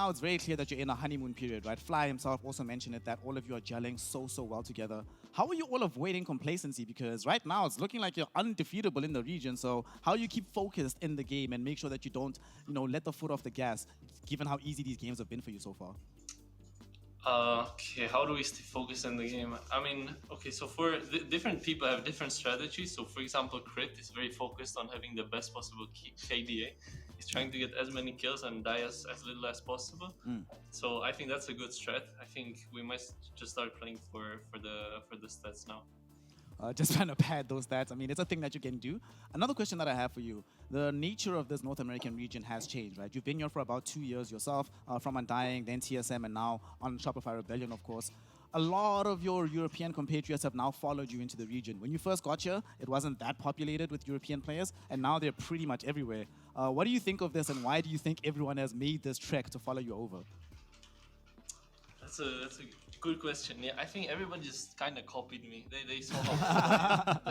now it's very clear that you're in a honeymoon period, right? Fly himself also mentioned it, that all of you are gelling so well together. How are you all avoiding complacency? Because right now it's looking like you're undefeatable in the region. So how you keep focused in the game and make sure that you don't, let the foot off the gas, given how easy these games have been for you so far? Okay, how do we stay focused in the game? I mean, okay, so for different people have different strategies. So, for example, Crit is very focused on having the best possible KDA. He's trying to get as many kills and die as little as possible. So, I think that's a good strat. I think we must just start playing for the stats now. Just trying to pad those stats. I mean, it's a thing that you can do. Another question that I have for you, the nature of this North American region has changed, right? You've been here for about 2 years yourself, from Undying, then TSM, and now on Shopify Rebellion, of course. A lot of your European compatriots have now followed you into the region. When you first got here, it wasn't that populated with European players, and now they're pretty much everywhere. What do you think of this, and why do you think everyone has made this trek to follow you over? That's a good question. Yeah, I think everybody just kind of copied me. They saw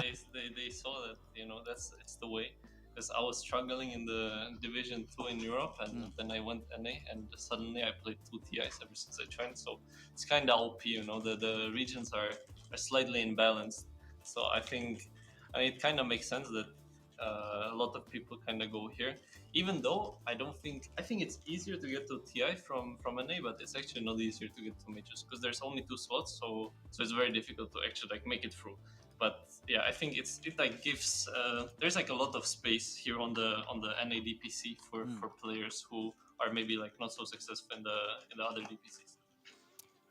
they saw that it's the way. Because I was struggling in the Division 2 in Europe, and then I went NA, and suddenly I played 2 TIs ever since I joined. So it's kind of OP, the regions are slightly imbalanced. So I think it kind of makes sense that a lot of people kind of go here. Even though I think it's easier to get to TI from NA, but it's actually not easier to get to majors because there's only 2 slots, so it's very difficult to actually make it through. But yeah, I think it gives there's a lot of space here on the NA DPC for players who are maybe not so successful in the other DPCs.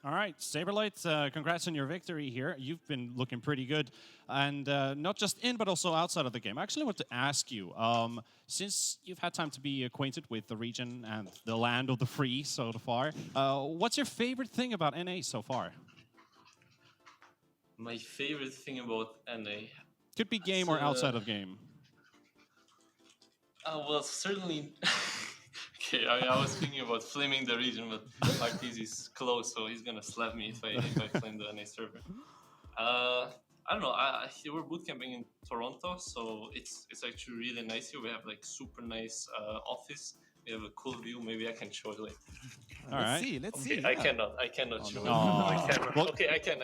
All right, SabeRLight, congrats on your victory here. You've been looking pretty good, and not just in, but also outside of the game. I actually want to ask you, since you've had time to be acquainted with the region and the land of the free so far, what's your favorite thing about NA so far? My favorite thing about NA? Could be game or outside of game. Well, certainly... Okay, I was thinking about flaming the region, but Artis is close, so he's gonna slap me if I flame the NA server. I don't know. We're bootcamping in Toronto, so it's actually really nice here. We have super nice office. We have a cool view. Maybe I can show it later. Let's see. Yeah. I cannot show it. I can. Well, okay, I can.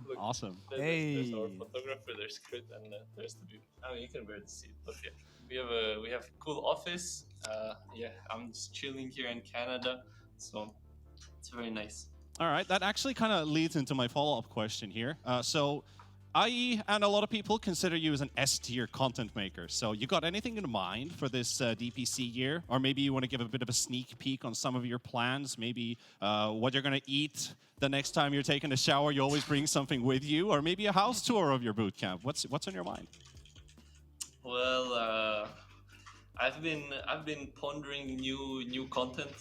Look, awesome. There's our photographer. There's Crit, and there's the view. I mean, you can barely see it, but yeah. We have a cool office. Yeah, I'm just chilling here in Canada, so it's very nice. All right, that actually kind of leads into my follow-up question here. So, I and a lot of people consider you as an S-tier content maker. So, you got anything in mind for this DPC year? Or maybe you want to give a bit of a sneak peek on some of your plans? Maybe what you're going to eat the next time you're taking a shower, you always bring something with you? Or maybe a house tour of your bootcamp? What's on your mind? Well, I've been pondering new content,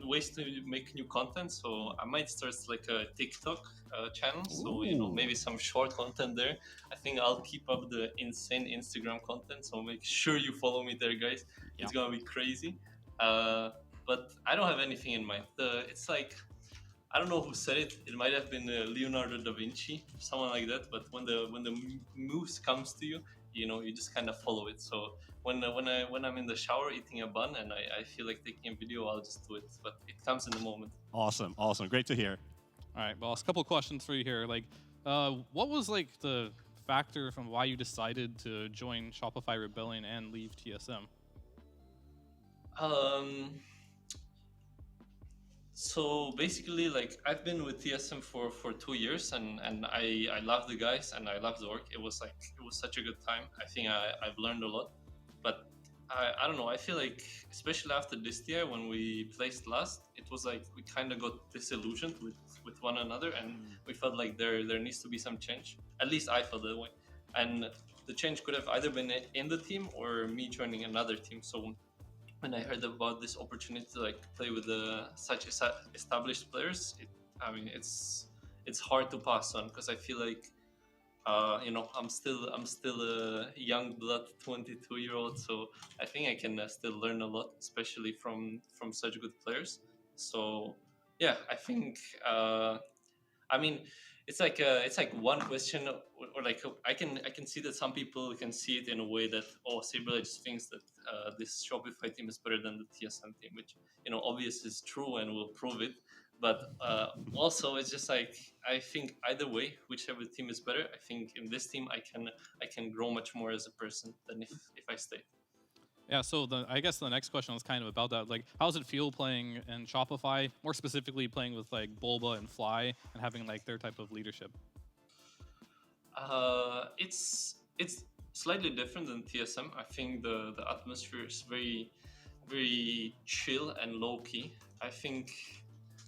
ways to make new content. So I might start a TikTok channel. So maybe some short content there. I think I'll keep up the insane Instagram content. So make sure you follow me there, guys. Yeah. It's gonna be crazy. But I don't have anything in mind. It's I don't know who said it. It might have been Leonardo da Vinci, someone like that. But when the muse comes to you, you just kind of follow it. So when I'm in the shower eating a bun and I feel like taking a video, I'll just do it. But it comes in the moment. Awesome. Great to hear. All right, boss. A couple of questions for you here. What was the factor from why you decided to join Shopify Rebellion and leave TSM? So basically, I've been with TSM for 2 years, and I love the guys and I love the work. It was such a good time. I think I've learned a lot, but I don't know. I feel especially after this year when we placed last, it was we kind of got disillusioned with one another, and we felt there needs to be some change. At least I felt that way, and the change could have either been in the team or me joining another team. So when I heard about this opportunity to play with such established players, it's hard to pass on, because I feel I'm still a young blood 22-year-old, so I think I can still learn a lot, especially from such good players. So yeah, I think it's like one question, or like I can see that some people can see it in a way that, oh, SabeRLight just thinks that this Shopify team is better than the TSM team, which obviously is true and will prove it. But also, it's just like, I think either way, whichever team is better, I think in this team I can grow much more as a person than if I stay. Yeah, so I guess the next question was kind of about that. Like, how does it feel playing in Shopify, more specifically playing with like Bulba and Fly and having like their type of leadership? It's slightly different than TSM. I think the atmosphere is very chill and low key. I think,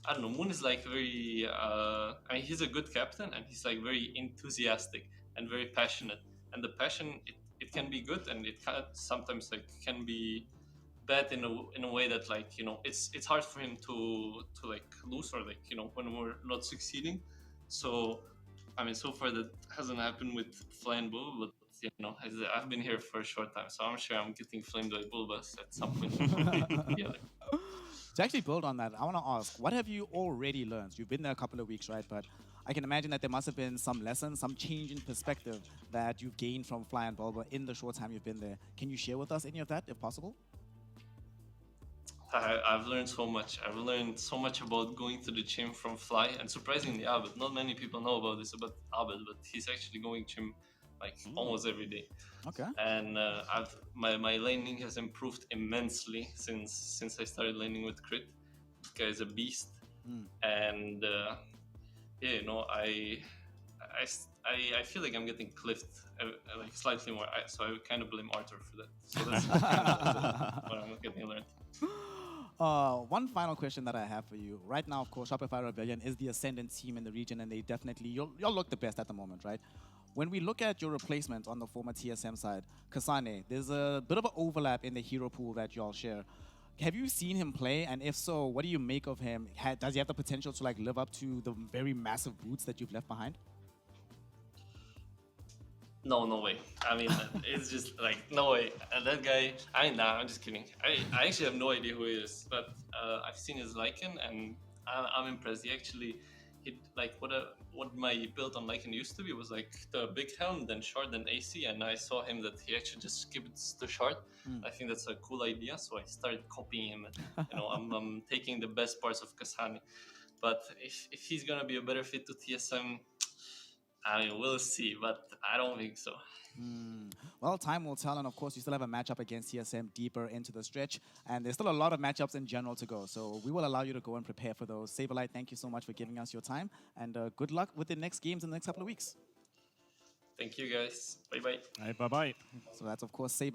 I don't know, Moon is like very I mean, he's a good captain, and he's like very enthusiastic and very passionate. And the passion, it can be good, and it sometimes like can be bad in a way that, like, it's hard for him to like lose, or like, when we're not succeeding. So I mean, so far that hasn't happened with Fly and Bulba, but I've been here for a short time, so I'm sure I'm getting flamed by Bulbas at some point. Yeah. To actually build on that, I want to ask, what have you already learned? You've been there a couple of weeks, right? But I can imagine that there must have been some lessons, some change in perspective that you've gained from Fly and Bulba in the short time you've been there. Can you share with us any of that, if possible? I've learned so much. I've learned so much about going to the gym from Fly, and surprisingly, Abed. Not many people know about this about Abed, but he's actually going gym like almost every day. Okay. And my laning has improved immensely since I started laning with Crit. This guy is a beast, and yeah, I feel like I'm getting cliffed like slightly more. So I kind of blame Arthur for that. So that's what I'm getting learned. One final question that I have for you. Right now, of course, Shopify Rebellion is the ascendant team in the region, and they definitely, you'll look the best at the moment, right? When we look at your replacement on the former TSM side, Kasane, there's a bit of an overlap in the hero pool that y'all share. Have you seen him play? And if so, what do you make of him? Does he have the potential to like live up to the very massive boots that you've left behind? No way. I mean, it's just like, no way. And that guy, I'm just kidding. I actually have no idea who he is, but I've seen his Lycan, and I'm impressed. He actually hit like what my build on Lycan used to be was like the big helm, then shard, then AC, and I saw him that he actually just skipped the shard. I think that's a cool idea, so I started copying him. And, I'm taking the best parts of Kasane. But if he's gonna be a better fit to TSM, I mean, we'll see, but I don't think so. Well, time will tell, and of course, you still have a matchup against TSM deeper into the stretch, and there's still a lot of matchups in general to go, so we will allow you to go and prepare for those. SabeRLight, thank you so much for giving us your time, and good luck with the next games in the next couple of weeks. Thank you, guys. Bye-bye. All right, bye-bye. So that's, of course, SabeRLight.